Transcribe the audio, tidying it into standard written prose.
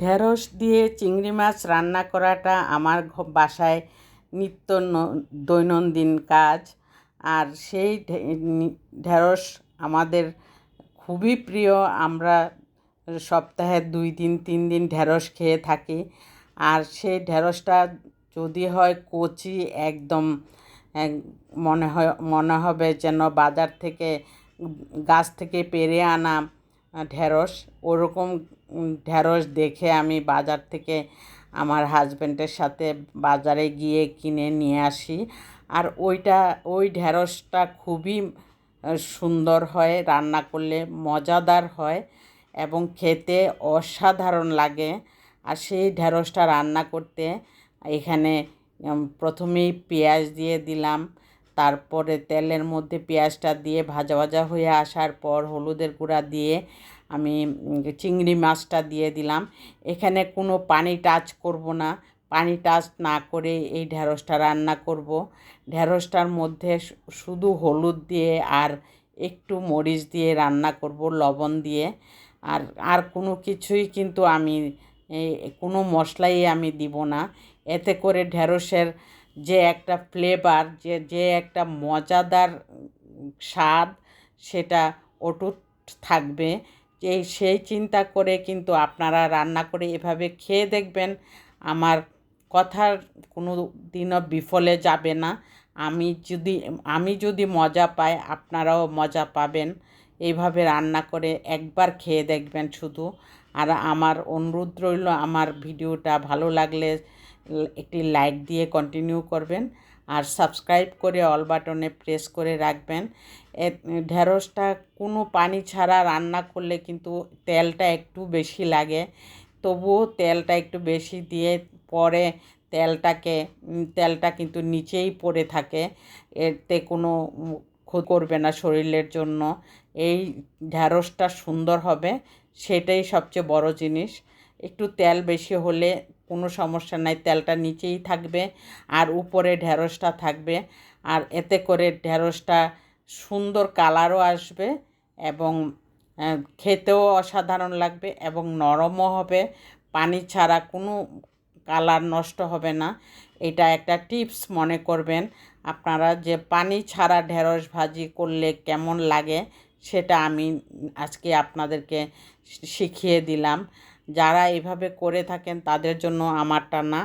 ঢেঁড়স দিয়ে চিংড়ি মাছ রান্না করাটা আমার বাসায় নিত্য দৈনন্দিন কাজ। আর সেই ঢেঁড়স আমাদের খুবই প্রিয়। আমরা সপ্তাহে 2 দিন 3 দিন ঢেঁড়স খেয়ে থাকি। আর সেই ঢেঁড়সটা যদি হয় কচি একদম, মনে হবে যেন বাজার থেকে গাছ থেকে পেড়ে আনা ঢেঁড়স। ওরকম ঢেঁড়স দেখে আমি বাজার থেকে আমার হাজব্যান্ডের সাথে বাজারে গিয়ে কিনে নিয়ে আসি। আর ওই ঢেঁড়সটা খুবই সুন্দর হয়, রান্না করলে মজাদার হয় এবং খেতে অসাধারণ লাগে। আর সেই ঢেঁড়সটা রান্না করতে এখানে প্রথমেই পেঁয়াজ দিয়ে দিলাম, তারপরে তেলের মধ্যে পেঁয়াজটা দিয়ে ভাজা ভাজা হয়ে আসার পর হলুদের গুঁড়া দিয়ে আমি চিংড়ি মাছটা দিয়ে দিলাম। এখানে কোনো পানি টাচ করব না, পানি টাচ না করে এই ঢেঁড়সটা রান্না করব। ঢেঁড়সটার মধ্যে শুধু হলুদ দিয়ে আর একটু মরিচ দিয়ে রান্না করব, লবণ দিয়ে। আর কোনো কিছুই কিন্তু আমি কোনো মশলাই আমি দিব না। এতে করে ঢেঁড়সের যে একটা ফ্লেভার, যে একটা মজাদার স্বাদ, সেটা অটুট থাকবে। সেই চিন্তা করে কিন্তু আপনারা রান্না করে এভাবে খেয়ে দেখবেন। আমার কথার কোনো দিনও বিফলে যাবে না। আমি যদি মজা পাই, আপনারাও মজা পাবেন। এইভাবে রান্না করে একবার খেয়ে দেখবেন শুধু। আর আমার অনুরোধ রইল, আমার ভিডিওটা ভালো লাগলে একটি লাইক দিয়ে কন্টিনিউ করবেন আর সাবস্ক্রাইব করে অল বাটনে প্রেস করে রাখবেন। ঢেঁড়সটা কোনো পানি ছাড়া রান্না করলে কিন্তু তেলটা একটু বেশি লাগে, তবুও তেলটা একটু বেশি দিয়ে পরে তেলটা কিন্তু নিচেই পড়ে থাকে। এতে কোনো ক্ষতি করবে না শরীরের জন্য। এই ঢেঁড়সটা সুন্দর হবে, সেটাই সবচেয়ে বড় জিনিস। একটু তেল বেশি হলে কোনো সমস্যা নাই, তেলটা নিচেই থাকবে আর উপরে ঢেঁড়সটা থাকবে। আর এতে করে ঢেঁড়সটা সুন্দর কালারও আসবে এবং খেতেও অসাধারণ লাগবে এবং নরমও হবে। পানি ছাড়া কোনো কালার নষ্ট হবে না। এটা একটা টিপস মনে করবেন আপনারা, যে পানি ছাড়া ঢেঁড়স ভাজি করলে কেমন লাগে, সেটা আমি আজকে আপনাদেরকে শিখিয়ে দিলাম। যারা এভাবে করে থাকেন তাদের জন্য আমারটা না,